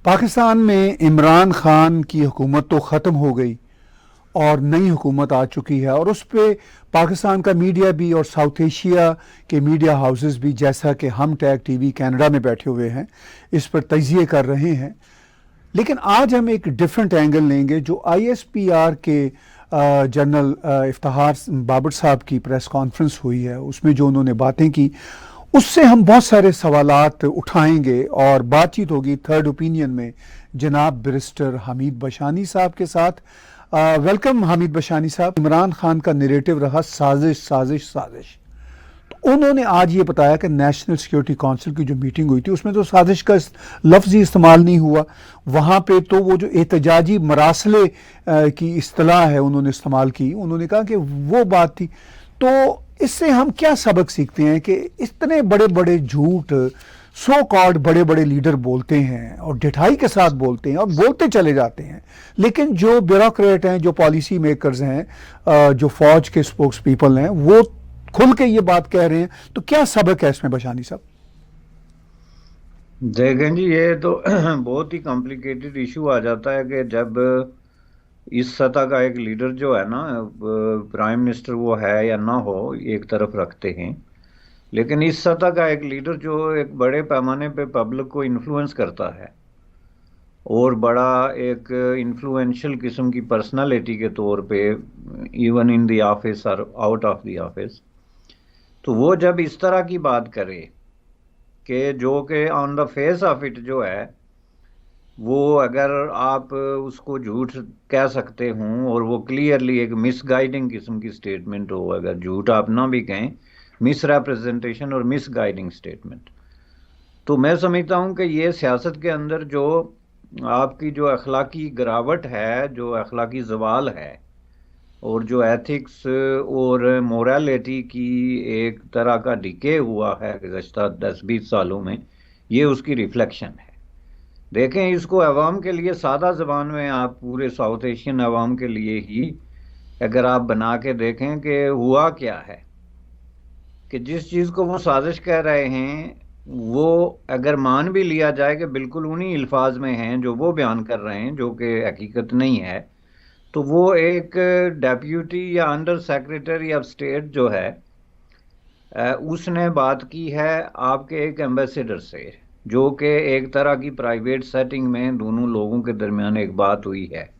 पाकिस्तान में इमरान खान की हुकूमत तो ख़त्म हो गई और नई हुकूमत आ चुकी है, और उस पर पाकिस्तान का मीडिया भी और साउथ एशिया के मीडिया हाउसेस भी, जैसा कि हम टैग टीवी कनाडा में बैठे हुए हैं, इस पर तजिए कर रहे हैं। लेकिन आज हम एक डिफरेंट एंगल लेंगे। जो ISPR के जनरल इफ्तिखार बाबर साहब की प्रेस कॉन्फ्रेंस हुई है, उसमें जो उन्होंने बातें की, उससे हम बहुत सारे सवालात उठाएंगे और बातचीत होगी थर्ड ओपिनियन में जनाब बैरिस्टर हमीद बशानी साहब के साथ। वेलकम हमीद बशानी साहब। इमरान खान का नैरेटिव रहा साजिश साजिश साजिश। तो उन्होंने आज ये बताया कि नेशनल सिक्योरिटी काउंसिल की जो मीटिंग हुई थी उसमें तो साजिश का लफ्ज़ ही इस्तेमाल नहीं हुआ। वहाँ पे तो वो जो एहतजाजी मरासले की इस्तिलाह है उन्होंने इस्तेमाल की। उन्होंने कहा कि वो बात थी। तो इससे हम क्या सबक सीखते हैं कि इतने बड़े बड़े झूठ सो कॉल्ड बड़े बड़े लीडर बोलते हैं और ढिठाई के साथ बोलते हैं और बोलते चले जाते हैं, लेकिन जो ब्यूरोक्रेट हैं, जो पॉलिसी मेकर्स हैं, जो फौज के स्पोक्स पीपल हैं, वो खुल के ये बात कह रहे हैं। तो क्या सबक है इसमें बशानी साहब? देखें जी, ये तो बहुत ही कॉम्प्लिकेटेड इशू आ जाता है कि जब इस सतह का एक लीडर जो है ना, प्राइम मिनिस्टर वो है या ना हो, एक तरफ रखते हैं, लेकिन इस सतह का एक लीडर जो एक बड़े पैमाने पे पब्लिक को इन्फ्लुएंस करता है और बड़ा एक इन्फ्लुएंशियल किस्म की पर्सनालिटी के तौर पे, इवन इन द ऑफिस और आउट ऑफ द ऑफिस, तो वो जब इस तरह की बात करे कि जो कि on the face of it जो है वो, अगर आप उसको झूठ कह सकते हों और वो क्लियरली एक मिसगाइडिंग किस्म की स्टेटमेंट हो, अगर झूठ आप ना भी कहें, मिस रिप्रेजेंटेशन और मिसगाइडिंग स्टेटमेंट, तो मैं समझता हूं कि ये सियासत के अंदर जो आपकी जो अखलाकी गिरावट है, जो अखलाकी जवाल है, और जो एथिक्स और मोरालिटी की एक तरह का डिके हुआ है गुज़श्ता 10-20 सालों में, ये उसकी रिफ्लेक्शन है। देखें, इसको अवाम के लिए सादा ज़बान में, आप पूरे साउथ एशियन अवाम के लिए ही अगर आप बना के देखें कि हुआ क्या है, कि जिस चीज़ को वो साजिश कह रहे हैं वो अगर मान भी लिया जाए कि बिल्कुल उन्हीं अल्फाज में हैं जो वो बयान कर रहे हैं, जो कि हकीकत नहीं है, तो वो एक डेप्यूटी या अंडर सेक्रेटरी ऑफ स्टेट जो है, उसने बात की है आपके एक एम्बेसडर से, जो कि एक तरह की प्राइवेट सेटिंग में दोनों लोगों के दरमियान एक बात हुई है।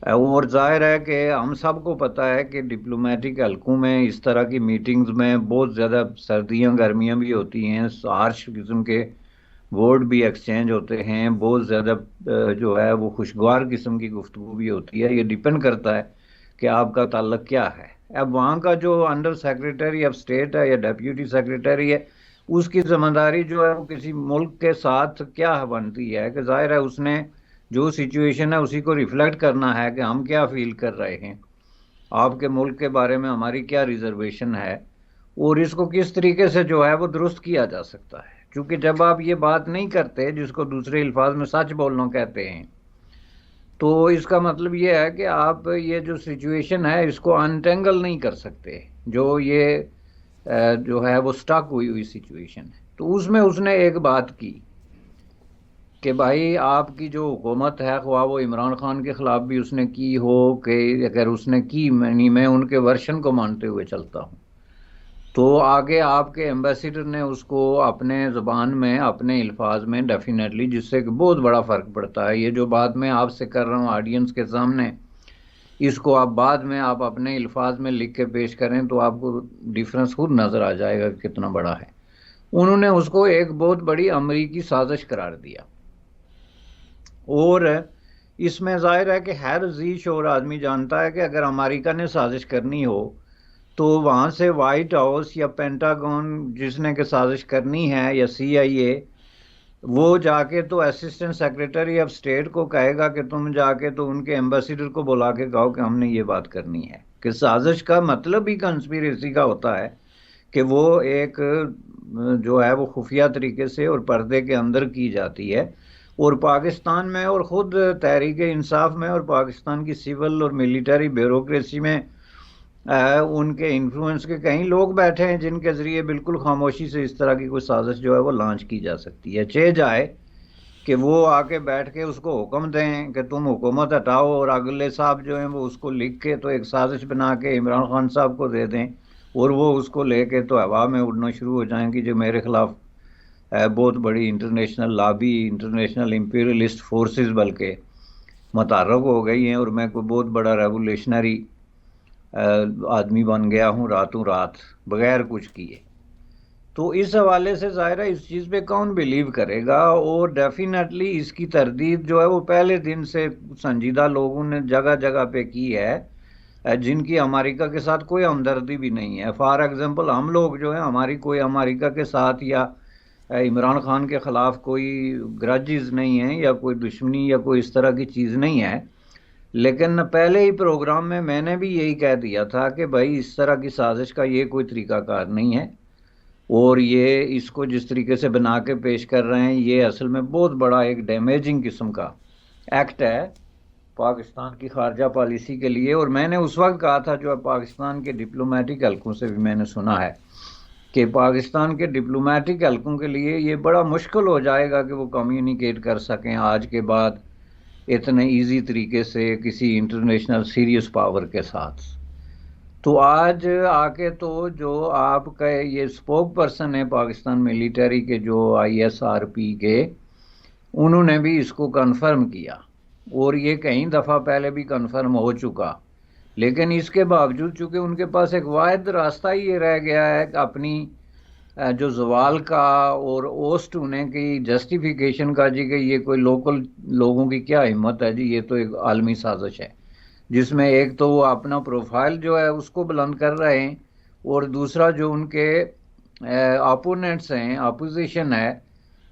और जाहिर है कि हम सबको पता है कि डिप्लोमेटिक हलकों में इस तरह की मीटिंग्स में बहुत ज़्यादा सर्दियां गर्मियां भी होती हैं, हार्श किस्म के वर्ड भी एक्सचेंज होते हैं, बहुत ज़्यादा जो है वो खुशगवार किस्म की गुफ्तगू भी होती है। ये डिपेंड करता है कि आपका ताल्लुक क्या है। अब वहाँ का जो अंडर सेक्रेटरी ऑफ स्टेट है या डेप्यूटी सेक्रेटरी है, उसकी जिम्मेदारी जो है वो किसी मुल्क के साथ क्या बनती है कि जाहिर है उसने जो सिचुएशन है उसी को रिफ्लेक्ट करना है कि हम क्या फील कर रहे हैं, आपके मुल्क के बारे में हमारी क्या रिजर्वेशन है, और इसको किस तरीके से जो है वो दुरुस्त किया जा सकता है। क्योंकि जब आप ये बात नहीं करते, जिसको दूसरे अल्फाज में सच बोलना कहते हैं, तो इसका मतलब ये है कि आप ये जो सिचुएशन है इसको अनटेंगल नहीं कर सकते, जो ये जो है वो स्टक हुई हुई सिचुएशन है। तो उसमें उसने एक बात की कि भाई आपकी जो हुकूमत है, ख्वाह वो इमरान खान के ख़िलाफ़ भी उसने की हो, कि अगर उसने की, मैं उनके वर्शन को मानते हुए चलता हूँ, तो आगे आपके एम्बेसडर ने उसको अपने ज़बान में, अपने अल्फाज में डेफिनेटली, जिससे कि बहुत बड़ा फ़र्क पड़ता है। ये जो बात मैं आपसे कर रहा हूँ ऑडियंस के सामने, इसको आप बाद में आप अपने अल्फाज में लिख के पेश करें तो आपको डिफरेंस खुद नज़र आ जाएगा कि कितना बड़ा है। उन्होंने उसको एक बहुत बड़ी अमरीकी साजिश करार दिया, और इसमें जाहिर है कि हर जी शोर आदमी जानता है कि अगर अमेरिका ने साजिश करनी हो तो वहाँ से वाइट हाउस या पेंटागन, जिसने के साजिश करनी है, या CIA, वो जाके तो असिस्टेंट सेक्रेटरी ऑफ स्टेट को कहेगा कि तुम जाके तो उनके एम्बेसडर को बुला के कहो कि हमने ये बात करनी है। कि साजिश का मतलब ही कंस्पिरेसी का होता है कि वो एक जो है वो खुफिया तरीके से और पर्दे के अंदर की जाती है। और पाकिस्तान में और ख़ुद तहरीक इंसाफ में और पाकिस्तान की सिविल और मिलिट्री ब्यूरोक्रेसी में उनके इन्फ्लुएंस के कई लोग बैठे हैं जिनके ज़रिए बिल्कुल खामोशी से इस तरह की कोई साजिश जो है वो लॉन्च की जा सकती है। चे जाए कि वो आके बैठ के उसको हुक्म दें कि तुम हुकूमत हटाओ, और अगले साहब जो हैं वो उसको लिख के तो एक साजिश बना के इमरान खान साहब को दे दें, और वो उसको लेके तो हवा में उड़ना शुरू हो जाएंगी, जो मेरे खिलाफ बहुत बड़ी international lobby, international imperialist forces बल्कि मुतहर्रिक हो गई हैं, और मैं कोई बहुत बड़ा रेवोल्यूशनरी आदमी बन गया हूँ रातों रात बगैर कुछ किए। तो इस हवाले से ज़ाहिर है इस चीज़ पे कौन बिलीव करेगा, और डेफिनेटली इसकी तरदीद जो है वो पहले दिन से संजीदा लोगों ने जगह जगह पे की है, जिनकी अमेरिका के साथ कोई हमदर्दी भी नहीं है। फॉर एग्जांपल हम लोग जो है, हमारी कोई अमेरिका के साथ या इमरान खान के ख़िलाफ़ कोई ग्रजेस नहीं है या कोई दुश्मनी या कोई इस तरह की चीज़ नहीं है, लेकिन पहले ही प्रोग्राम में मैंने भी यही कह दिया था कि भाई इस तरह की साजिश का ये कोई तरीक़ाकार नहीं है, और ये इसको जिस तरीके से बना के पेश कर रहे हैं ये असल में बहुत बड़ा एक डैमेजिंग किस्म का एक्ट है पाकिस्तान की खारजा पॉलिसी के लिए। और मैंने उस वक्त कहा था, जो पाकिस्तान के डिप्लोमेटिक हलकों से भी मैंने सुना है, कि पाकिस्तान के डिप्लोमेटिक हलकों के लिए ये बड़ा मुश्किल हो जाएगा कि वो कम्युनिकेट कर सकें आज के बाद इतने इजी तरीके से किसी इंटरनेशनल सीरियस पावर के साथ। तो आज आके तो जो आपका ये स्पोक पर्सन है पाकिस्तान मिलिट्री के, जो ISRP के, उन्होंने भी इसको कंफर्म किया, और ये कई दफ़ा पहले भी कंफर्म हो चुका, लेकिन इसके बावजूद चूंकि उनके पास एक वाहिद रास्ता ही ये रह गया है कि अपनी जो जवाल का और ओस्ट होने की जस्टिफिकेशन का, जी कि ये कोई लोकल लोगों की क्या हिम्मत है जी, ये तो एक आलमी साजिश है, जिसमें एक तो वो अपना प्रोफाइल जो है उसको बुलंद कर रहे हैं, और दूसरा जो उनके अपोनेंट्स हैं, अपोजिशन है,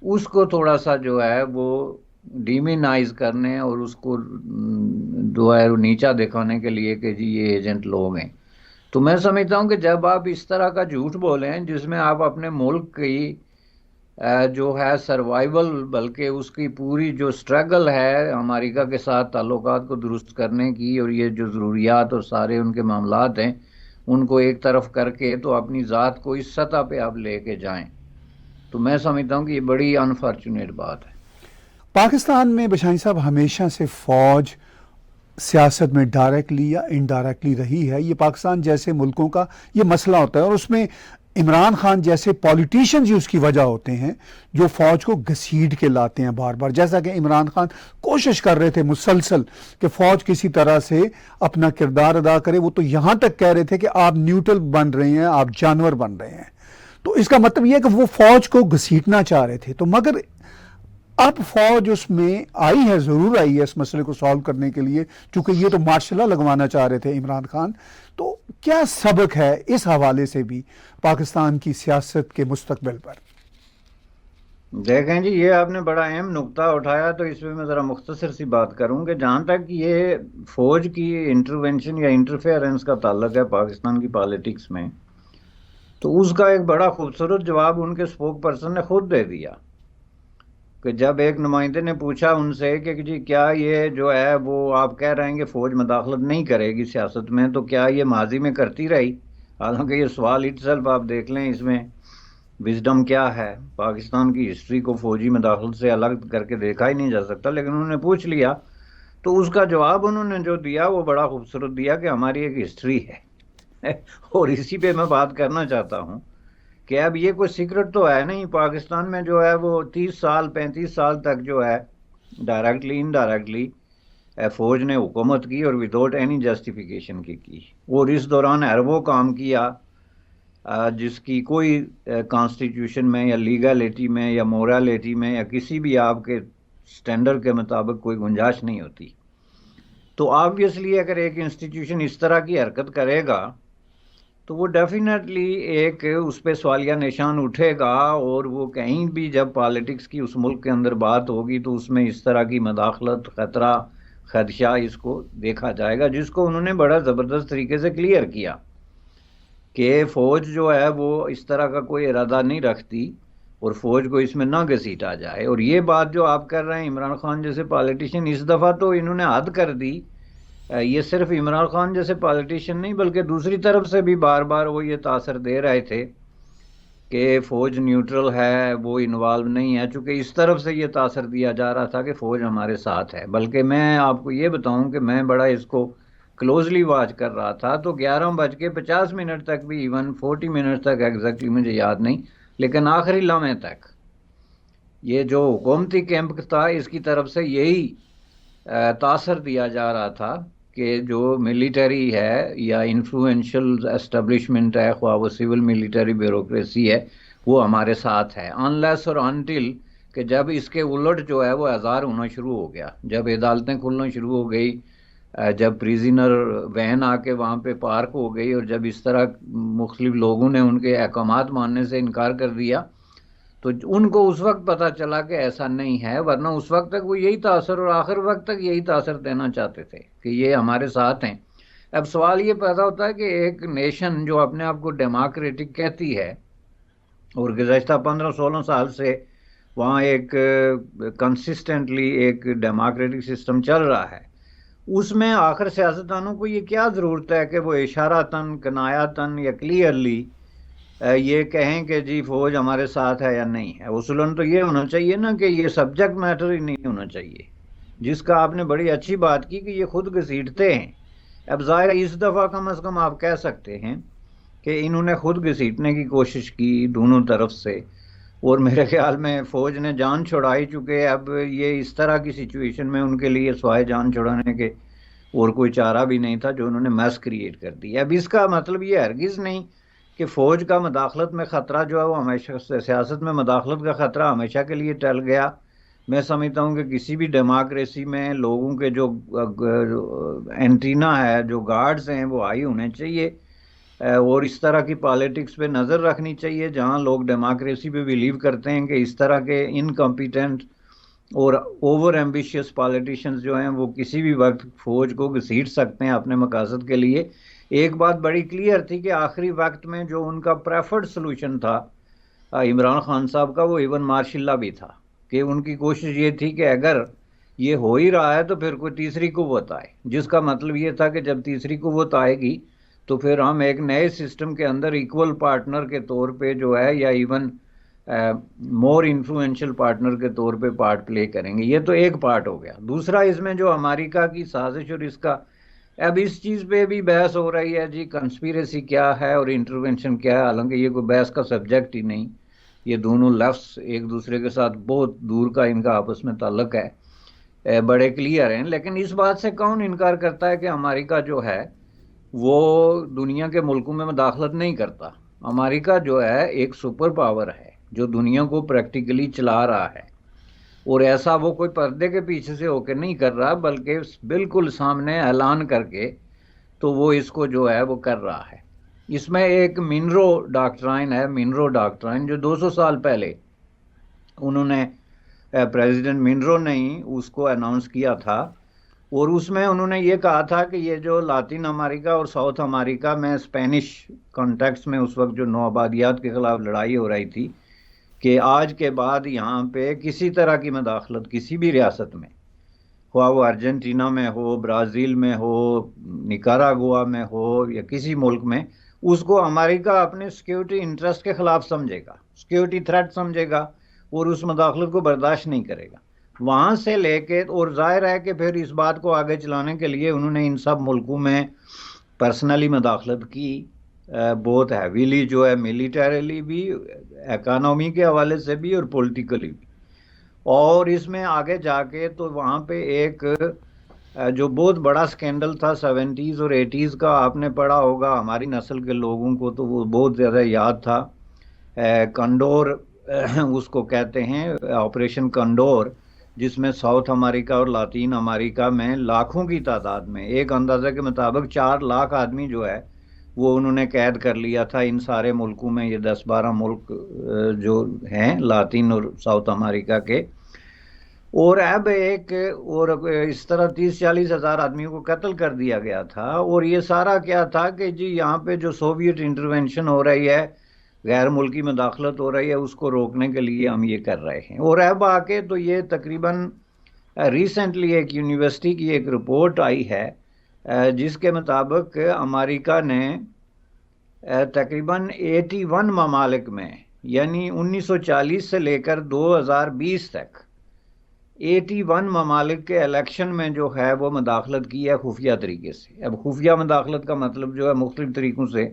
उसको थोड़ा सा जो है वो डिमिनाइज करने और उसको जो है नीचा दिखाने के लिए कि जी ये एजेंट लोग हैं। तो मैं समझता हूँ कि जब आप इस तरह का झूठ बोलें जिसमें आप अपने मुल्क की जो है सर्वाइवल, बल्कि उसकी पूरी जो स्ट्रगल है अमेरिका के साथ ताल्लुकात को दुरुस्त करने की, और ये जो ज़रूरियात और सारे उनके मामलात हैं उनको एक तरफ करके तो अपनी ज़ात को इस सतह पे आप लेके जाएं, तो मैं समझता हूँ कि ये बड़ी अनफॉर्चुनेट बात है। पाकिस्तान में बशानी साहब हमेशा से फ़ौज सियासत में डायरेक्टली या इनडायरेक्टली रही है। ये पाकिस्तान जैसे मुल्कों का ये मसला होता है, और उसमें इमरान खान जैसे पॉलिटिशियंस ही उसकी वजह होते हैं जो फ़ौज को घसीट के लाते हैं बार बार। जैसा कि इमरान खान कोशिश कर रहे थे मुसलसल कि फ़ौज किसी तरह से अपना किरदार अदा करे, वो तो यहाँ तक कह रहे थे कि आप न्यूट्रल बन रहे हैं, आप जानवर बन रहे हैं। तो इसका मतलब यह है कि वो फ़ौज को घसीटना चाह रहे थे। तो मगर अब फौज उसमें आई है, जरूर आई है इस मसले को सॉल्व करने के लिए, चूंकि ये तो मार्शल लगवाना चाह रहे थे इमरान खान। तो क्या सबक है इस हवाले से भी पाकिस्तान की सियासत के मुस्तकबिल पर? देखें जी, ये आपने बड़ा अहम नुक्ता उठाया, तो इसमें मैं ज़रा मुख्तसर सी बात करूं कि जहाँ तक ये फौज की इंटरवेंशन या इंटरफेरेंस का ताल्लुक है पाकिस्तान की पॉलिटिक्स में, तो उसका एक बड़ा खूबसूरत जवाब उनके स्पोक पर्सन ने खुद दे दिया कि जब एक नुमाइंदे ने पूछा उनसे कि जी क्या ये जो है वो आप कह रहे हैं कि फ़ौज मदाखलत नहीं करेगी सियासत में, तो क्या ये माजी में करती रही? हालांकि ये सवाल इटसेल्फ आप देख लें, इसमें विजडम क्या है। पाकिस्तान की हिस्ट्री को फौजी मदाखलत से अलग करके देखा ही नहीं जा सकता, लेकिन उन्होंने पूछ लिया, तो उसका जवाब उन्होंने जो दिया वो बड़ा खूबसूरत दिया कि हमारी एक हिस्ट्री है। और इसी पे मैं बात करना चाहता हूँ कि अब ये कोई सीक्रेट तो है नहीं, पाकिस्तान में जो है वो 30 साल 35 साल तक जो है डायरेक्टली इनडायरेक्टली फौज ने हुकूमत की, और विदाउट एनी जस्टिफिकेशन की, और इस दौरान अरबों काम किया जिसकी कोई कॉन्स्टिट्यूशन में या लीगलिटी में या मोरालिटी में या किसी भी आपके स्टैंडर्ड के मुताबिक कोई गुंजाइश नहीं होती। तो ऑब्वियसली अगर एक इंस्टीट्यूशन इस तरह की हरकत करेगा तो वो डेफिनेटली एक उस पर सवालिया निशान उठेगा, और वो कहीं भी जब पॉलिटिक्स की उस मुल्क के अंदर बात होगी तो उसमें इस तरह की मदाखलत, ख़तरा, खदशा इसको देखा जाएगा, जिसको उन्होंने बड़ा ज़बरदस्त तरीके से क्लियर किया कि फ़ौज जो है वो इस तरह का कोई इरादा नहीं रखती और फ़ौज को इसमें ना घसीटा जाए। और ये बात जो आप कर रहे हैं इमरान खान जैसे पॉलिटिशियन, इस दफ़ा तो इन्होंने हद कर दी। ये सिर्फ इमरान खान जैसे पॉलिटिशियन नहीं बल्कि दूसरी तरफ से भी बार बार वो ये तासर दे रहे थे कि फ़ौज न्यूट्रल है, वो इन्वॉल्व नहीं है, चूँकि इस तरफ से ये तासर दिया जा रहा था कि फ़ौज हमारे साथ है। बल्कि मैं आपको ये बताऊं कि मैं बड़ा इसको क्लोजली वॉच कर रहा था, तो 11:50 तक भी, इवन 40 मिनट तक एग्जैक्टली मुझे याद नहीं, लेकिन आखिरी लम्हे तक ये जो हुकूमती कैंप था इसकी तरफ से यही तासर दिया जा रहा था कि जो मिलिट्री है या इन्फ्लुएंशियल एस्टेब्लिशमेंट है, ख्वाह वो सिविल मिलिट्री ब्यूरोक्रेसी है, वो हमारे साथ है, अनलेस और अनटिल कि जब इसके उलट जो है वो आज़ार होना शुरू हो गया, जब अदालतें खुलना शुरू हो गई, जब प्रिजनर वैन आके वहाँ पे पार्क हो गई, और जब इस तरह मुख्तलिफ लोगों ने उनके अहकामात मानने से इनकार कर दिया, तो उनको उस वक्त पता चला कि ऐसा नहीं है, वरना उस वक्त तक वो यही तासर और आखिर वक्त तक यही तासर देना चाहते थे कि ये हमारे साथ हैं। अब सवाल ये पैदा होता है कि एक नेशन जो अपने आप को डेमोक्रेटिक कहती है और गुज़श्ता 15-16 साल से वहाँ एक कंसिस्टेंटली एक डेमोक्रेटिक सिस्टम चल रहा है, उसमें आखिर सियासतदानों को ये क्या ज़रूरत है कि वो इशारातन, कनायातन या क्लियरली ये कहें कि जी फौज हमारे साथ है या नहीं है। उसूलन तो ये होना चाहिए ना कि ये सब्जेक्ट मैटर ही नहीं होना चाहिए, जिसका आपने बड़ी अच्छी बात की कि ये खुद घसीटते हैं। अब ज़ाहिर इस दफ़ा कम अज़ कम आप कह सकते हैं कि इन्होंने खुद घसीटने की कोशिश की दोनों तरफ से, और मेरे ख्याल में फ़ौज ने जान छुड़ाई, चुके अब ये इस तरह की सिचुएशन में उनके लिए स्वाय जान छुड़ाने के और कोई चारा भी नहीं था, जो उन्होंने मैस क्रिएट कर दी। अब इसका मतलब ये हरगिज़ नहीं कि फ़ौज का मदाखलत में ख़तरा जो है वो हमेशा, सियासत में मदाखलत का ख़तरा हमेशा के लिए टल गया। मैं समझता हूँ कि किसी भी डेमोक्रेसी में लोगों के जो एंटीना है, जो गार्ड्स हैं, वो हाई होने चाहिए, और इस तरह की पॉलिटिक्स पे नज़र रखनी चाहिए जहाँ लोग डेमोक्रेसी पे बिलीव करते हैं कि इस तरह के इनकम्पिटेंट और ओवर एम्बिशियस पॉलिटिशियंस जो हैं वो किसी भी वक्त फ़ौज को घसीट सकते हैं अपने मकासद के लिए। एक बात बड़ी क्लियर थी कि आखिरी वक्त में जो उनका प्रेफर्ड सोल्यूशन था इमरान खान साहब का, वो इवन मार्शल्ला भी था, कि उनकी कोशिश ये थी कि अगर ये हो ही रहा है तो फिर कोई तीसरी कुव्वत आए, जिसका मतलब ये था कि जब तीसरी कुव्वत आएगी तो फिर हम एक नए सिस्टम के अंदर इक्वल पार्टनर के तौर पे जो है, या इवन मोर इन्फ्लुएंशियल पार्टनर के तौर पे पार्ट प्ले करेंगे। ये तो एक पार्ट हो गया। दूसरा, इसमें जो अमेरिका की साजिश और इसका, अब इस चीज़ पे भी बहस हो रही है जी, कंस्पिरेसी क्या है और इंटरवेंशन क्या है, हालांकि ये कोई बहस का सब्जेक्ट ही नहीं, ये दोनों लफ्ज़ एक दूसरे के साथ बहुत दूर का इनका आपस में ताल्लुक है, बड़े क्लियर हैं। लेकिन इस बात से कौन इनकार करता है कि अमेरिका जो है वो दुनिया के मुल्कों में मदाखलत नहीं करता। अमेरिका जो है एक सुपर पावर है जो दुनिया को प्रैक्टिकली चला रहा है, और ऐसा वो कोई पर्दे के पीछे से होकर नहीं कर रहा, बल्कि बिल्कुल सामने ऐलान करके तो वो इसको जो है वो कर रहा है। इसमें एक मिनरो डॉक्ट्राइन है, मिनरो डॉक्ट्राइन, जो 200 साल पहले उन्होंने, प्रेसिडेंट मिनरो ने ही उसको अनाउंस किया था, और उसमें उन्होंने ये कहा था कि ये जो लातिन अमेरिका और साउथ अमेरिका में स्पेनिश कॉन्टेक्स्ट में उस वक्त जो नौआबादियात के खिलाफ लड़ाई हो रही थी, कि आज के बाद यहाँ पे किसी तरह की मदाखलत किसी भी रियासत में, ख्वाह वो अर्जेंटीना में हो, ब्राज़ील में हो, निकारागुआ में हो, या किसी मुल्क में, उसको अमेरिका अपने सिक्योरिटी इंटरेस्ट के खिलाफ समझेगा, सिक्योरिटी थ्रेट समझेगा, और उस मदाखलत को बर्दाश्त नहीं करेगा। वहाँ से लेके, और जाहिर है कि फिर इस बात को आगे चलाने के लिए उन्होंने इन सब मुल्कों में पर्सनली मदाखलत की, बहुत हैवीली जो है, मिलिटरीली भी, इकोनॉमी के हवाले से भी, और पॉलिटिकली भी। और इसमें आगे जाके तो वहाँ पे एक जो बहुत बड़ा स्कैंडल था 70s और 80s का, आपने पढ़ा होगा, हमारी नस्ल के लोगों को तो वो बहुत ज़्यादा याद था, कंडोर उसको कहते हैं, ऑपरेशन कंडोर, जिसमें साउथ अमेरिका और लातीन अमेरिका में लाखों की तादाद में, एक अंदाज़े के मुताबिक 4 लाख आदमी जो है वो उन्होंने कैद कर लिया था इन सारे मुल्कों में। ये 10-12 मुल्क जो हैं लातीन और साउथ अमेरिका के, और अब एक और इस तरह 30-40 हज़ार आदमियों को कत्ल कर दिया गया था। और ये सारा क्या था कि जी यहाँ पे जो सोवियत इंटरवेंशन हो रही है, गैर मुल्की मदाखलत हो रही है, उसको रोकने के लिए हम ये कर रहे हैं। और अब आके तो ये तकरीबन रिसेंटली एक यूनिवर्सिटी की एक रिपोर्ट आई है जिसके मुताबिक अमेरिका ने तकरीबन 81 ममालिक में यानी 1940 से लेकर 2020 तक 81 ममालिक के इलेक्शन में जो है वो मदाखलत की है खुफिया तरीके से। अब खुफिया मदाखलत का मतलब जो है मुख्तलिफ तरीकों से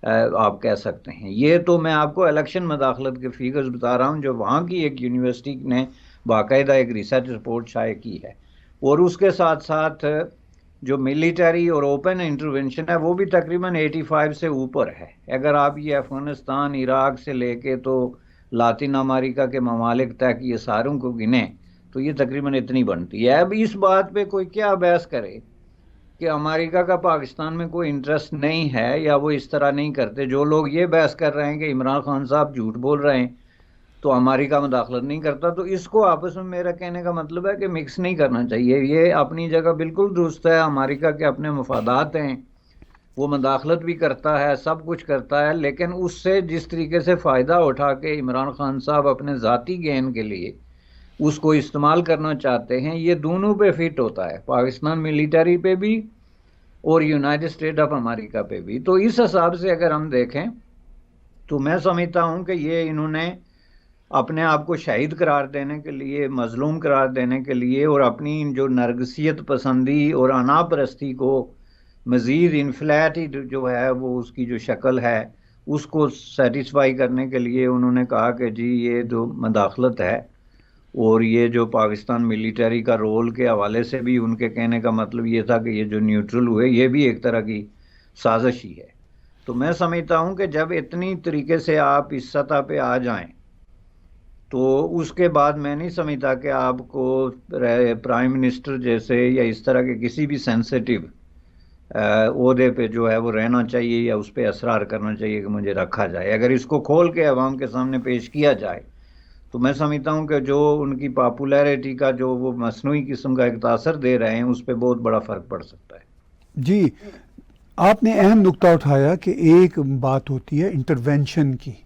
आप कह सकते हैं। ये तो मैं आपको इलेक्शन मदाखलत के फिगर्स बता रहा हूँ जो वहाँ की एक यूनिवर्सिटी ने बाकायदा एक रिसर्च रिपोर्ट शाये की है। और उसके साथ साथ जो मिलिटरी और ओपन इंटरवेंशन है वो भी तकरीबन 85 से ऊपर है। अगर आप ये अफगानिस्तान, इराक से लेके तो लातिन अमेरिका के ममालिक तक ये सारों को गिने तो ये तकरीबन इतनी बनती है। अब इस बात पे कोई क्या बहस करे कि अमेरिका का पाकिस्तान में कोई इंटरेस्ट नहीं है या वो इस तरह नहीं करते। जो लोग ये बहस कर रहे हैं कि इमरान खान साहब झूठ बोल रहे हैं तो अमेरिका मुदाखलत नहीं करता, तो इसको आपस में मेरा कहने का मतलब है कि मिक्स नहीं करना चाहिए। ये अपनी जगह बिल्कुल दुरुस्त है, अमेरिका के अपने मफादात हैं, वो मुदाखलत भी करता है, सब कुछ करता है, लेकिन उससे जिस तरीके से फ़ायदा उठा के इमरान खान साहब अपने ज़ाती गेन के लिए उसको इस्तेमाल करना चाहते हैं, ये दोनों पे फिट होता है, पाकिस्तान मिलिटरी पे भी और यूनाइटेड स्टेट ऑफ अमेरिका पे भी। तो इस हिसाब से अगर हम देखें तो मैं समझता हूं कि ये इन्होंने अपने आप को शहीद करार देने के लिए, मजलूम करार देने के लिए और अपनी जो नरगसियत पसंदी और अनापरस्ती को मज़ीद इन्फ्लैट जो है वो उसकी जो शक्ल है उसको सेटिस्फाई करने के लिए उन्होंने कहा कि जी ये जो मदाखलत है और ये जो पाकिस्तान मिलिटरी का रोल के हवाले से भी उनके कहने का मतलब ये था कि ये जो न्यूट्रल हुए ये भी एक तरह की साजिश ही है। तो मैं समझता हूं कि जब इतनी तरीके से आप इस सतह पे आ जाएं तो उसके बाद मैं नहीं समझता कि आपको प्राइम मिनिस्टर जैसे या इस तरह के किसी भी सेंसिटिव ओहदे पे जो है वो रहना चाहिए या उस पर असरार करना चाहिए कि मुझे रखा जाए। अगर इसको खोल के अवाम के सामने पेश किया जाए तो मैं समझता हूं कि जो उनकी पॉपुलैरिटी का जो वो मसनूई किस्म का एक तासर दे रहे हैं उस पर बहुत बड़ा फ़र्क पड़ सकता है। जी, आपने अहम नुक्ता उठाया कि एक बात होती है इंटरवेंशन की,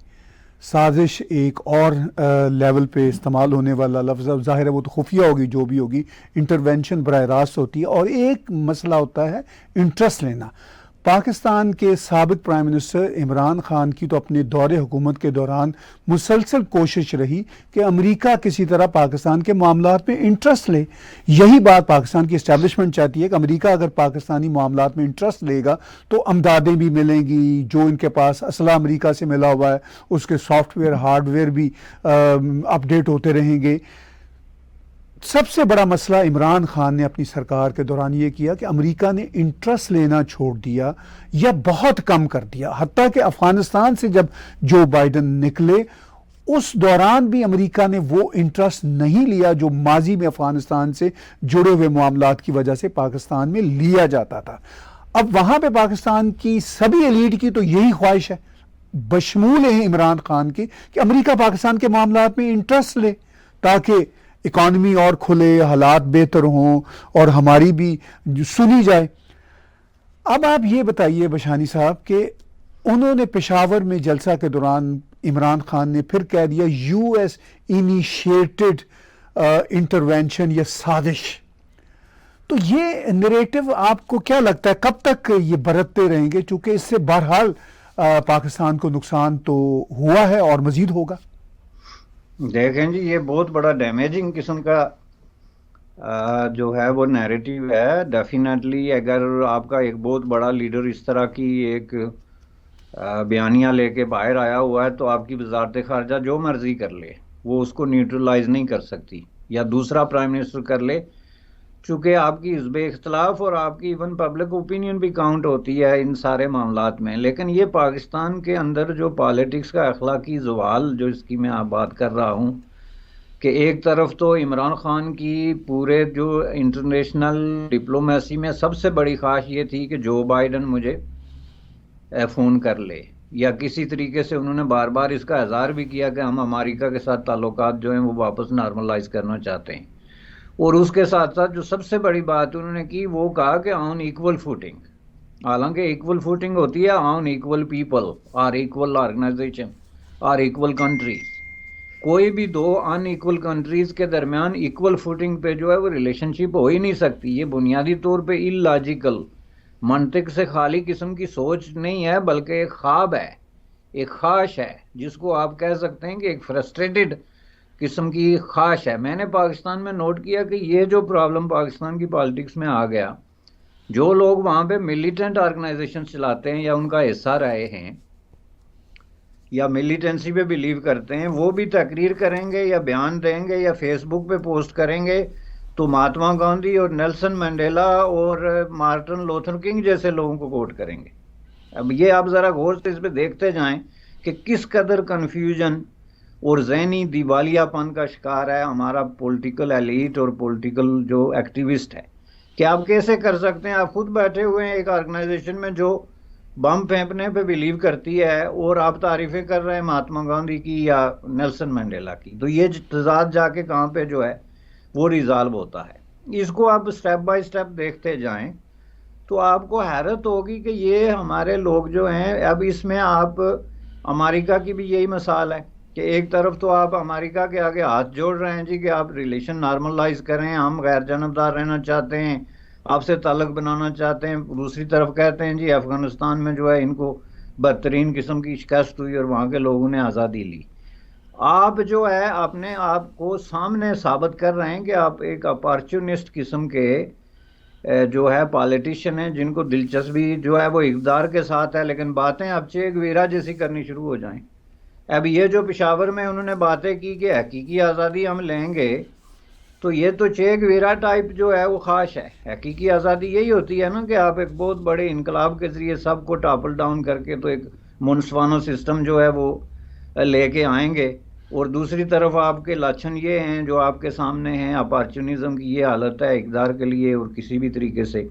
साजिश एक और लेवल पे इस्तेमाल होने वाला लफ्ज़, अब ज़ाहिर है वो तो खुफिया होगी जो भी होगी, इंटरवेंशन बराह रास्त होती है। और एक मसला होता है इंटरेस्ट लेना। पाकिस्तान के साबिक प्राइम मिनिस्टर इमरान खान की तो अपने दौरे हुकूमत के दौरान मुसलसल कोशिश रही कि अमेरिका किसी तरह पाकिस्तान के मामलात में इंटरेस्ट ले। यही बात पाकिस्तान की इस्टेब्लिशमेंट चाहती है कि अमेरिका अगर पाकिस्तानी मामलात में इंटरेस्ट लेगा तो अमदादें भी मिलेंगी, जो इनके पास असला अमेरिका से मिला हुआ है उसके सॉफ्टवेयर हार्डवेयर भी अपडेट होते रहेंगे। सबसे बड़ा मसला इमरान खान ने अपनी सरकार के दौरान ये किया कि अमेरिका ने इंटरेस्ट लेना छोड़ दिया या बहुत कम कर दिया। हत्ता कि अफगानिस्तान से जब जो बाइडन निकले उस दौरान भी अमेरिका ने वो इंटरेस्ट नहीं लिया जो माजी में अफगानिस्तान से जुड़े हुए मामलात की वजह से पाकिस्तान में लिया जाता था। अब वहां पे पाकिस्तान की सभी एलीट की तो यही ख्वाहिश है, बशमूल है इमरान खान की, कि अमेरिका पाकिस्तान के मामलात में इंटरेस्ट ले ताकि इकॉनमी और खुले, हालात बेहतर हों और हमारी भी सुनी जाए। अब आप ये बताइए बशानी साहब कि उन्होंने पेशावर में जलसा के दौरान इमरान खान ने फिर कह दिया यूएस इनिशिएटेड इंटरवेंशन या साजिश। तो ये नैरेटिव आपको क्या लगता है कब तक ये बरतते रहेंगे, चूंकि इससे बहरहाल पाकिस्तान को नुकसान तो हुआ है और मजीद होगा। देखें जी, ये बहुत बड़ा डैमेजिंग किस्म का जो है वो नैरेटिव है। डेफिनेटली अगर आपका एक बहुत बड़ा लीडर इस तरह की एक बयानिया लेके बाहर आया हुआ है तो आपकी वजारत खारजा जो मर्जी कर ले वो उसको न्यूट्रलाइज नहीं कर सकती, या दूसरा प्राइम मिनिस्टर कर ले, चूँकि आपकी हिज़्ब इख्तलाफ और आपकी इवन पब्लिक ओपिनियन भी काउंट होती है इन सारे मामलात में। लेकिन ये पाकिस्तान के अंदर जो पॉलिटिक्स का अखलाकी ज़वाल जो इसकी मैं आप बात कर रहा हूँ कि एक तरफ तो इमरान खान की पूरे जो इंटरनेशनल डिप्लोमेसी में सबसे बड़ी ख्वाहिश ये थी कि जो बाइडन मुझे फ़ोन कर ले, या किसी तरीके से उन्होंने बार बार इसका इज़हार भी किया कि हम अमेरिका के साथ ताल्लुकात जो हैं वो वापस नॉर्मलाइज करना चाहते हैं। और उसके साथ साथ जो सबसे बड़ी बात उन्होंने की वो कहा कि ऑन इक्वल फुटिंग, हालांकि इक्वल फुटिंग होती है ऑन इक्वल पीपल और इक्वल ऑर्गेनाइजेशन और इक्वल कंट्रीज। कोई भी दो अनइक्वल कंट्रीज के दरमियान इक्वल फुटिंग पे जो है वो रिलेशनशिप हो ही नहीं सकती। ये बुनियादी तौर पे इलॉजिकल, मंतिक से खाली किस्म की सोच नहीं है बल्कि एक ख्वाब है, एक ख्वाहिश है, जिसको आप कह सकते हैं कि एक फ्रस्ट्रेटेड किस्म की ख्वाहिश है। मैंने पाकिस्तान में नोट किया कि ये जो प्रॉब्लम पाकिस्तान की पॉलिटिक्स में आ गया, जो लोग वहाँ पे मिलिटेंट ऑर्गेनाइजेशन चलाते हैं या उनका हिस्सा रहे हैं या मिलिटेंसी पे बिलीव करते हैं, वो भी तकरीर करेंगे या बयान देंगे या फेसबुक पे पोस्ट करेंगे तो महात्मा गांधी और नेल्सन मंडेला और मार्टिन लूथर किंग जैसे लोगों को कोट करेंगे। अब ये आप ज़रा गौर से इस पे देखते जाएं कि किस कदर कन्फ्यूजन और जहनी दिवालियापन का शिकार है हमारा पॉलिटिकल एलीट और पॉलिटिकल जो एक्टिविस्ट है। कि आप कैसे कर सकते हैं, आप खुद बैठे हुए हैं एक ऑर्गेनाइजेशन में जो बम फेंकने पे बिलीव करती है और आप तारीफें कर रहे हैं महात्मा गांधी की या नेल्सन मंडेला की, तो ये तजाद जाके कहाँ पे जो है वो रिजॉल्व होता है। इसको आप स्टेप बाय स्टेप देखते जाएं तो आपको हैरत होगी कि ये हमारे लोग जो हैं, अब इसमें आप अमेरिका की भी यही मिसाल है कि एक तरफ तो आप अमेरिका के आगे हाथ जोड़ रहे हैं जी कि आप रिलेशन नॉर्मलाइज करें, हम गैर जानबदार रहना चाहते हैं, आपसे ताल्लुक बनाना चाहते हैं। दूसरी तरफ कहते हैं जी अफगानिस्तान में जो है इनको बदतरीन किस्म की शिकस्त हुई और वहाँ के लोगों ने आज़ादी ली। आप जो है अपने आप को सामने साबित कर रहे हैं कि आप एक अपॉर्चुनिस्ट किस्म के जो है पॉलिटिशियन हैं, जिनको दिलचस्पी जो है वो इक़्तिदार के साथ है, लेकिन बातें अब चे गुवेरा जैसी करनी शुरू हो जाएं। अब ये जो पेशावर में उन्होंने बातें की कि हकीकी आज़ादी हम लेंगे, तो ये तो चे गुवेरा टाइप जो है वो ख्वाहिश है। हकीकी आज़ादी यही होती है ना कि आप एक बहुत बड़े इनकलाब के ज़रिए सबको टॉपल डाउन करके तो एक मुनसवाना सिस्टम जो है वो लेके आएंगे, और दूसरी तरफ आपके लक्षण ये हैं जो आपके सामने हैं, अपॉर्चुनिज्म की ये हालत है इक़्तिदार के लिए और किसी भी तरीके से।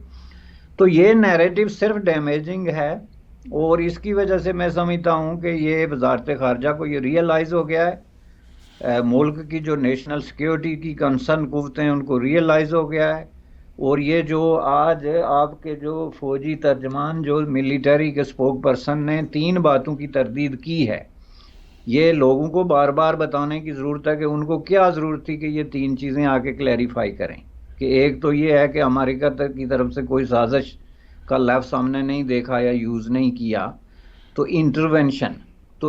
तो ये नैरेटिव सिर्फ डैमेजिंग है और इसकी वजह से मैं समझता हूँ कि ये वजारत ख़ारजा को ये रियलाइज़ हो गया है, मुल्क की जो नेशनल सिक्योरिटी की कंसर्न कुव्वतें हैं उनको रियलाइज़ हो गया है। और ये जो आज आपके जो फौजी तर्जमान जो मिलिटरी के स्पोक पर्सन ने 3 बातों की तरदीद की है, ये लोगों को बार बार बताने की ज़रूरत है कि उनको क्या ज़रूरत थी कि ये 3 चीज़ें आके क्लैरिफाई करें। कि एक तो ये है कि अमेरिका की तरफ से कोई साजिश का लफ्ज़ सामने नहीं देखा या यूज़ नहीं किया। तो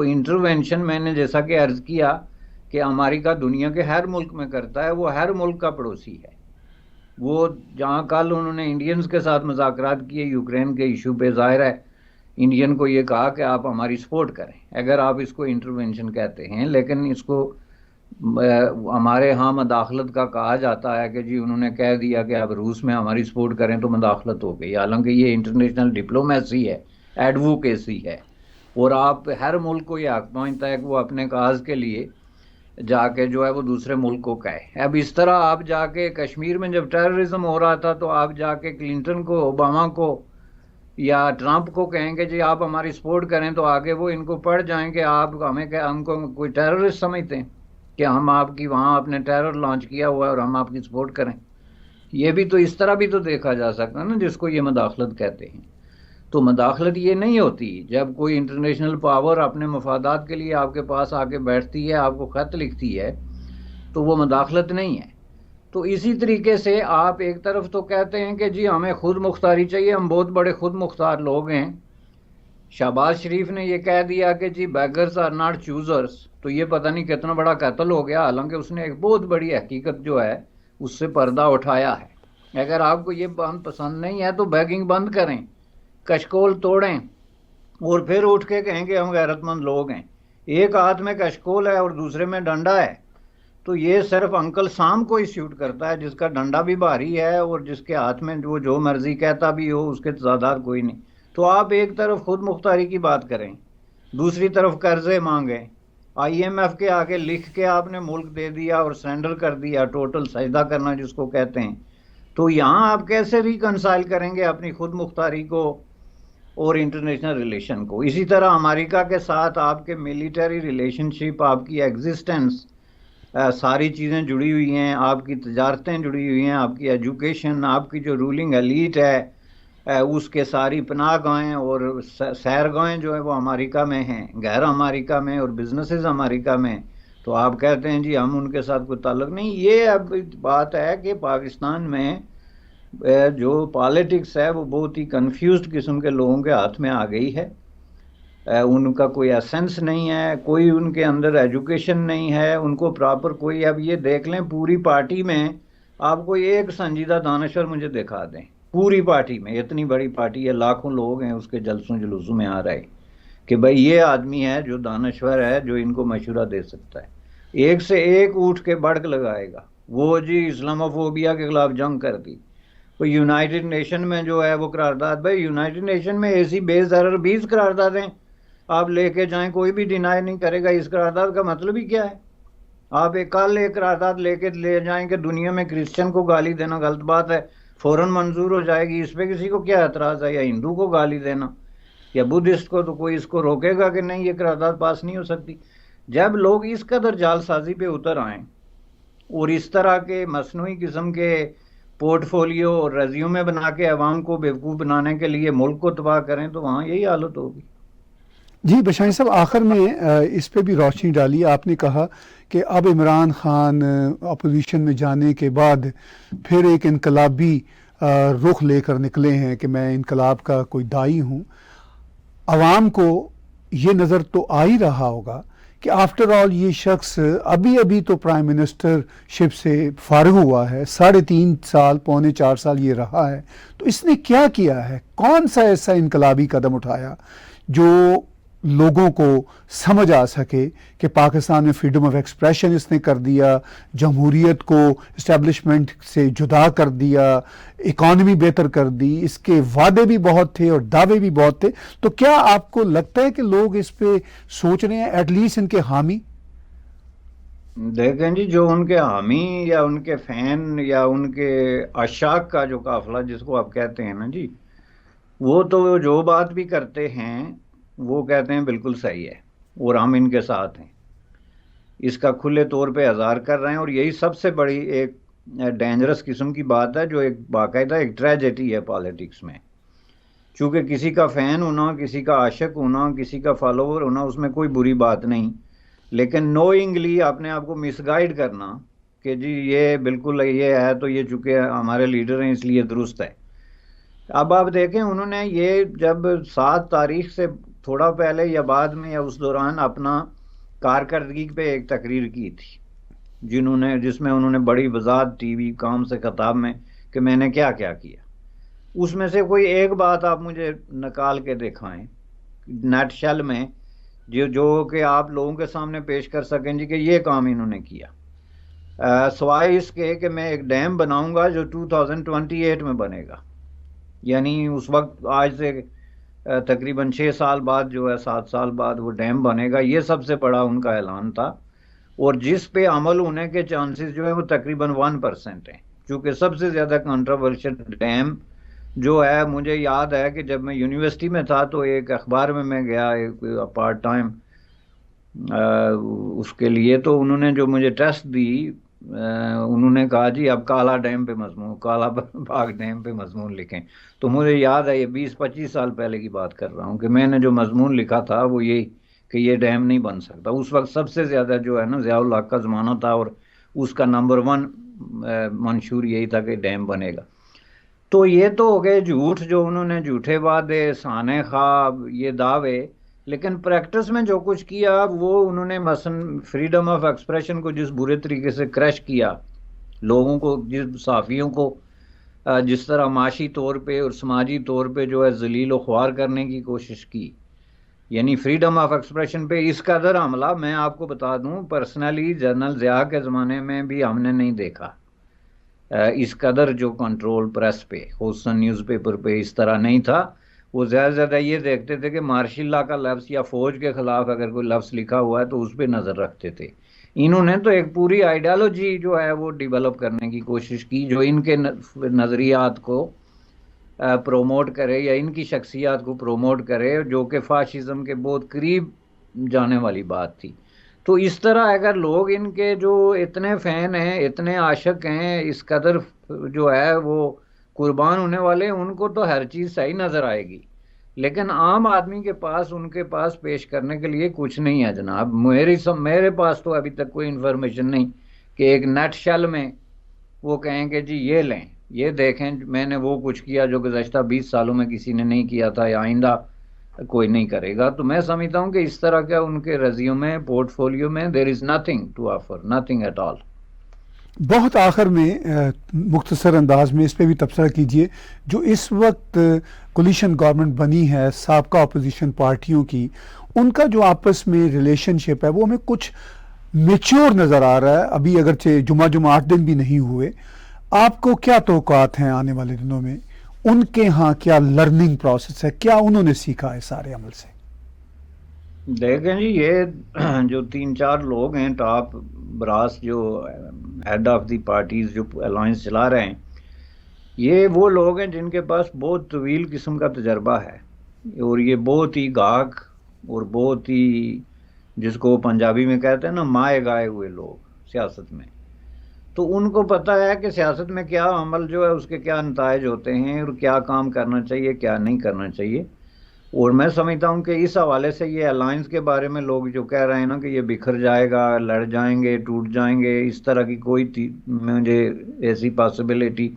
इंटरवेंशन मैंने जैसा कि अर्ज़ किया कि अमेरिका दुनिया के हर मुल्क में करता है, वो हर मुल्क का पड़ोसी है। वो जहाँ कल उन्होंने इंडियंस के साथ मुज़ाकरात किए यूक्रेन के इशू पे, ज़ाहिर है इंडियन को ये कहा कि आप हमारी सपोर्ट करें, अगर आप इसको इंटरवेंशन कहते हैं। लेकिन इसको हमारे यहाँ मदाखलत का कहा जाता है कि जी उन्होंने कह दिया कि आप रूस में हमारी सपोर्ट करें तो मदाखलत हो गई, हालांकि ये इंटरनेशनल डिप्लोमेसी है, एडवोकेसी है, और आप हर मुल्क को ये हक पहुँचता है कि वो अपने काज के लिए जाके जो है वो दूसरे मुल्क को कहे। अब इस तरह आप जाके कश्मीर में जब टेररिज्म हो रहा था तो आप जाके क्लिंटन को, ओबामा को या ट्रंप को कहेंगे जी आप हमारी सपोर्ट करें, तो आगे वो इनको पढ़ जाएंगे आप हमको कोई टेररिस्ट समझते हैं कि हम आपकी वहाँ आपने टेरर लॉन्च किया हुआ है और हम आपकी सपोर्ट करें। ये भी तो इस तरह भी तो देखा जा सकता है ना, जिसको ये मदाखलत कहते हैं। तो मदाखलत ये नहीं होती जब कोई इंटरनेशनल पावर अपने मफादात के लिए आपके पास आके बैठती है, आपको ख़त लिखती है, तो वो मदाखलत नहीं है। तो इसी तरीके से आप एक तरफ तो कहते हैं कि जी हमें खुद मुख्तारी चाहिए, हम बहुत बड़े खुद मुख्तार लोग हैं। शहबाज शरीफ ने ये कह दिया कि जी बैगर्स आर नॉट चूजर्स, तो ये पता नहीं कितना बड़ा कत्ल हो गया, हालांकि उसने एक बहुत बड़ी हकीकत जो है उससे पर्दा उठाया है। अगर आपको ये बात पसंद नहीं है तो बैगिंग बंद करें, कशकोल तोड़ें और फिर उठ के कहेंगे हम गैरतमंद लोग हैं। एक हाथ में कशकोल है और दूसरे में डंडा है, तो ये सिर्फ अंकल साम को ही सूट करता है, जिसका डंडा भी भारी है और जिसके हाथ में जो मर्जी कहता भी हो, उसके तजादार कोई नहीं। तो आप एक तरफ खुद मुख्तारी की बात करें, दूसरी तरफ कर्जे मांगें, IMF के आगे लिख के आपने मुल्क दे दिया और सरेंडर कर दिया, टोटल सजदा करना जिसको कहते हैं। तो यहाँ आप कैसे रिकंसाइल करेंगे अपनी खुद मुख्तारी को और इंटरनेशनल रिलेशन को? इसी तरह अमेरिका के साथ आपके मिलिटरी रिलेशनशिप, आपकी एग्जिस्टेंस, सारी चीज़ें जुड़ी हुई हैं, आपकी तजारतें जुड़ी हुई हैं, आपकी एजुकेशन, आपकी जो रूलिंग एलीट है उसके सारी पनाहगाहें और सैरगाहें जो है वो अमेरिका में हैं, गैर अमेरिका में, और बिजनेसेस अमेरिका में। तो आप कहते हैं जी हम उनके साथ कोई ताल्लुक नहीं। ये अब बात है कि पाकिस्तान में जो पॉलिटिक्स है वो बहुत ही कंफ्यूज्ड किस्म के लोगों के हाथ में आ गई है। उनका कोई एसेंस नहीं है, कोई उनके अंदर एजुकेशन नहीं है, उनको प्रॉपर कोई, अब ये देख लें पूरी पार्टी में आपको एक संजीदा दानश्वर मुझे दिखा दें, पूरी पार्टी में, इतनी बड़ी पार्टी है, लाखों लोग हैं उसके जलसों जुलूसों में आ रहे कि भाई ये आदमी है जो दानश्वर है, जो इनको मशवरा दे सकता है, एक से एक उठ के बढ़क लगाएगा। वो जी इस्लामोफोबिया के खिलाफ जंग कर दी, तो यूनाइटेड नेशन में जो है वो करारदाद, भाई यूनाइटेड नेशन में ऐसी बेजर 20 करारदादें आप लेके जाएं, कोई भी डिनाई नहीं करेगा। इस करारदाद का मतलब ही क्या है? आप एक कल एक करारदाद लेके ले जाएं कि दुनिया में क्रिश्चियन को गाली देना गलत बात है, फौरन मंजूर हो जाएगी, इस पे किसी को क्या एतराज है? या हिंदू को गाली देना या बुद्धिस्ट को, तो कोई इसको रोकेगा कि नहीं ये करारदाद पास नहीं हो सकती? जब लोग इस कदर जालसाजी पे उतर आए और इस तरह के मसनूई किस्म के पोर्टफोलियो और रेज्यूमे बना के अवाम को बेवकूफ़ बनाने के लिए मुल्क को तबाह करें, तो वहाँ यही हालत होगी। जी बशानी साहब, आखिर में इस पे भी रोशनी डाली। आपने कहा कि अब इमरान खान अपोजिशन में जाने के बाद फिर एक इनकलाबी रुख लेकर निकले हैं कि मैं इनकलाब का कोई दाई हूँ। आवाम को ये नज़र तो आ ही रहा होगा कि आफ्टर ऑल ये शख्स अभी अभी तो प्राइम मिनिस्टरशिप से फारिग हुआ है, 3.5 साल, पौने 4 साल ये रहा है, तो इसने क्या किया है? कौन सा ऐसा इनकलाबी कदम उठाया जो लोगों को समझ आ सके कि पाकिस्तान में फ्रीडम ऑफ एक्सप्रेशन इसने कर दिया, जमहूरियत को इस्टेब्लिशमेंट से जुदा कर दिया, इकॉनमी बेहतर कर दी, इसके वादे भी बहुत थे और दावे भी बहुत थे। तो क्या आपको लगता है कि लोग इस पे सोच रहे हैं, एटलीस्ट इनके हामी? देखें जी, जो उनके हामी या उनके फैन या उनके अशाक का जो काफिला जिसको आप कहते हैं ना जी, वो तो जो बात भी करते हैं वो कहते हैं बिल्कुल सही है और हम इनके साथ हैं, इसका खुले तौर पे इज़हार कर रहे हैं। और यही सबसे बड़ी एक डेंजरस किस्म की बात है, जो एक बाकायदा एक ट्रेजेडी है पॉलिटिक्स में। चूँकि किसी का फ़ैन होना, किसी का आशिक होना, किसी का फॉलोवर होना, उसमें कोई बुरी बात नहीं, लेकिन नोइंगली अपने आप को मिसगाइड करना कि जी ये बिल्कुल ये है, तो ये चूँकि हमारे लीडर हैं इसलिए दुरुस्त है। अब आप देखें, उन्होंने ये जब 7 तारीख से थोड़ा पहले या बाद में या उस दौरान अपना कारकर्दगी पे एक तकरीर की थी, जिसमें उन्होंने बड़ी वजाहत टीवी काम से खिताब में कि मैंने क्या क्या किया, उसमें से कोई एक बात आप मुझे निकाल के दिखाएं नेट शेल में, जो कि आप लोगों के सामने पेश कर सकें जी कि ये काम इन्होंने किया, सवाए इसके कि मैं एक डैम बनाऊंगा जो 2028 में बनेगा, यानी उस वक्त आज से तकरीबन 6 साल बाद जो है, 7 साल बाद वो डैम बनेगा। ये सबसे बड़ा उनका ऐलान था और जिस पे अमल होने के चांसेस जो है वो तकरीबन 1% हैं, क्योंकि सबसे ज़्यादा कंट्रोवर्शियल डैम जो है, मुझे याद है कि जब मैं यूनिवर्सिटी में था तो एक अखबार में मैं गया एक पार्ट टाइम उसके लिए, तो उन्होंने जो मुझे टेस्ट दी, उन्होंने कहा जी अब काला डैम पे मजमून, काला बाग डैम पे मजमून लिखें। तो मुझे याद है, ये 20-25 साल पहले की बात कर रहा हूँ, कि मैंने जो मजमून लिखा था वो ये कि ये डैम नहीं बन सकता। उस वक्त सबसे ज़्यादा जो है ना ज़ियाउल हक का ज़माना था और उसका नंबर 1 मंशूर यही था कि डैम बनेगा। तो ये तो हो गए झूठ, जो उन्होंने झूठे वादे, साने ख्वाब, ये दावे, लेकिन प्रैक्टिस में जो कुछ किया वो उन्होंने मसलन फ्रीडम ऑफ एक्सप्रेशन को जिस बुरे तरीके से क्रश किया, लोगों को, जिस सहाफ़ियों को जिस तरह माशी तौर पे और समाजी तौर पे जो है जलील व ख्वार करने की कोशिश की, यानी फ्रीडम ऑफ एक्सप्रेशन पे इस कदर हमला, मैं आपको बता दूं पर्सनली जनरल ज़िया के ज़माने में भी हमने नहीं देखा। इस कदर जो कंट्रोल प्रेस पे, होसन न्यूज़पेपर पे इस तरह नहीं था। वो ज़्यादा से ज़्यादा ये देखते थे कि मार्शल लॉ का लफ्ज़ या फ़ौज के ख़िलाफ़ अगर कोई लफ्ज़ लिखा हुआ है तो उस पर नज़र रखते थे। इन्होंने तो एक पूरी आइडियालॉजी जो है वो डेवलप करने की कोशिश की, जो इनके नज़रियात को प्रोमोट करे या इनकी शख्सियत को प्रोमोट करे, जो कि फाशिज़म के बहुत करीब जाने वाली बात थी। तो इस तरह अगर लोग इनके जो इतने फ़ैन हैं, इतने आशिक हैं, इस कदर जो है वो कुर्बान होने वाले, उनको तो हर चीज़ सही नज़र आएगी, लेकिन आम आदमी के पास, उनके पास पेश करने के लिए कुछ नहीं है जनाब। मेरे पास तो अभी तक कोई इन्फॉर्मेशन नहीं कि एक नेट शेल में वो कहेंगे जी ये लें, ये देखें मैंने वो कुछ किया जो गुज़श्ता 20 सालों में किसी ने नहीं किया था, या आइंदा कोई नहीं करेगा। तो मैं समझता हूँ कि इस तरह का उनके रेज्यूमे पोर्टफोलियो में there is nothing to offer, nothing at all. बहुत आखिर में मुख्तसर अंदाज में इस पे भी तबसरा कीजिए, जो इस वक्त कोलिशन गवर्नमेंट बनी है साबका अपोजिशन पार्टियों की, उनका जो आपस में रिलेशनशिप है वो हमें कुछ मेच्योर नज़र आ रहा है। अभी अगरचे जुमा 8 दिन भी नहीं हुए, आपको क्या तवक्कात हैं आने वाले दिनों में? उनके यहाँ क्या लर्निंग प्रोसेस है, क्या उन्होंने सीखा है सारे अमल से? देखें जी, ये जो 3-4 लोग हैं टॉप ब्रास, जो हेड ऑफ द पार्टीज जो अलायंस चला रहे हैं, ये वो लोग हैं जिनके पास बहुत तवील किस्म का तजर्बा है, और ये बहुत ही गाहक और बहुत ही, जिसको पंजाबी में कहते हैं ना, माए गाए हुए लोग सियासत में। तो उनको पता है कि सियासत में क्या अमल जो है उसके क्या नतायज होते हैं और क्या काम करना चाहिए क्या नहीं करना चाहिए। और मैं समझता हूँ कि इस हवाले से ये अलायंस के बारे में लोग जो कह रहे हैं ना कि ये बिखर जाएगा, लड़ जाएंगे, टूट जाएंगे, इस तरह की कोई मुझे ऐसी पॉसिबिलिटी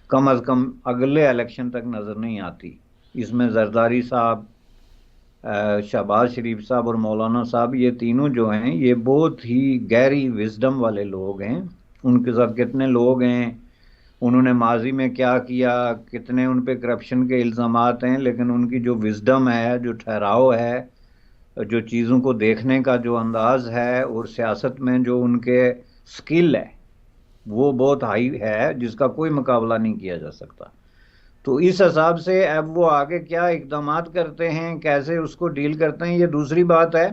कम अज़ कम अगले इलेक्शन तक नज़र नहीं आती। इसमें जरदारी साहब, शहबाज शरीफ साहब और मौलाना साहब, ये तीनों जो हैं ये बहुत ही गहरी विजडम वाले लोग हैं। उनके साथ कितने लोग हैं, उन्होंने माजी में क्या किया, कितने उन पे करप्शन के इल्ज़ामात हैं, लेकिन उनकी जो विजडम है, जो ठहराव है, जो चीज़ों को देखने का जो अंदाज है, और सियासत में जो उनके स्किल है वो बहुत हाई है, जिसका कोई मुकाबला नहीं किया जा सकता। तो इस हिसाब से अब वो आगे क्या इकदामात करते हैं, कैसे उसको डील करते हैं, ये दूसरी बात है।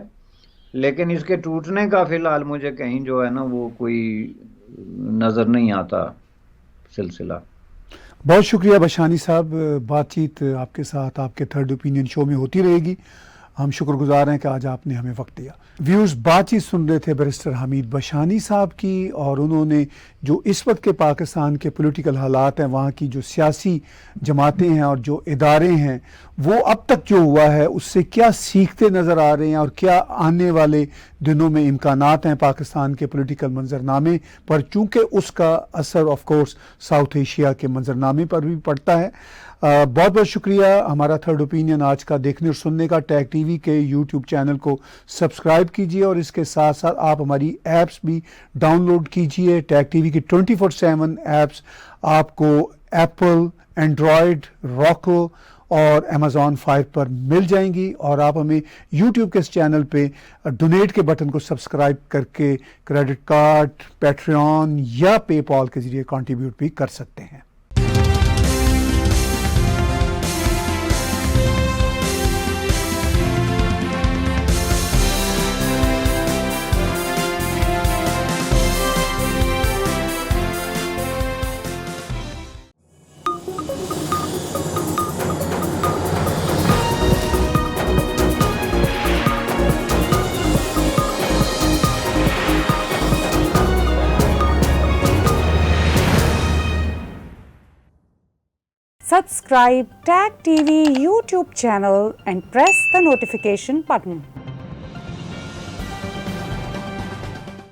लेकिन इसके टूटने का फिलहाल मुझे कहीं जो है ना वो कोई नज़र नहीं आता सिलसिला। बहुत शुक्रिया बशानी साहब, बातचीत आपके साथ आपके थर्ड ओपिनियन शो में होती रहेगी। हम शुक्रगुजार हैं कि आज आपने हमें वक्त दिया। व्यूज़, बातचीत सुन रहे थे बैरिस्टर हामिद बशानी साहब की, और उन्होंने जो इस वक्त के पाकिस्तान के पॉलिटिकल हालात हैं, वहाँ की जो सियासी जमातें हैं और जो इदारे हैं, वो अब तक जो हुआ है उससे क्या सीखते नज़र आ रहे हैं और क्या आने वाले दिनों में इम्कानात हैं पाकिस्तान के पॉलिटिकल मंजरनामे पर, चूँकि उसका असर ऑफ कोर्स साउथ एशिया के मंजरनामे पर भी पड़ता है। बहुत बहुत शुक्रिया हमारा थर्ड ओपिनियन आज का देखने और सुनने का। टैग टीवी के यूट्यूब चैनल को सब्सक्राइब कीजिए और इसके साथ साथ आप हमारी ऐप्स भी डाउनलोड कीजिए। टैग टीवी की 24/7 ऐप्स आपको एप्पल, एंड्रॉयड, रॉको और अमेज़ॉन फायर पर मिल जाएंगी, और आप हमें यूट्यूब के इस चैनल पे डोनेट के बटन को सब्सक्राइब करके क्रेडिट कार्ड, पैट्रियन या पेपॉल के ज़रिए कंट्रीब्यूट भी कर सकते हैं। Subscribe Tag TV YouTube channel and press the notification button.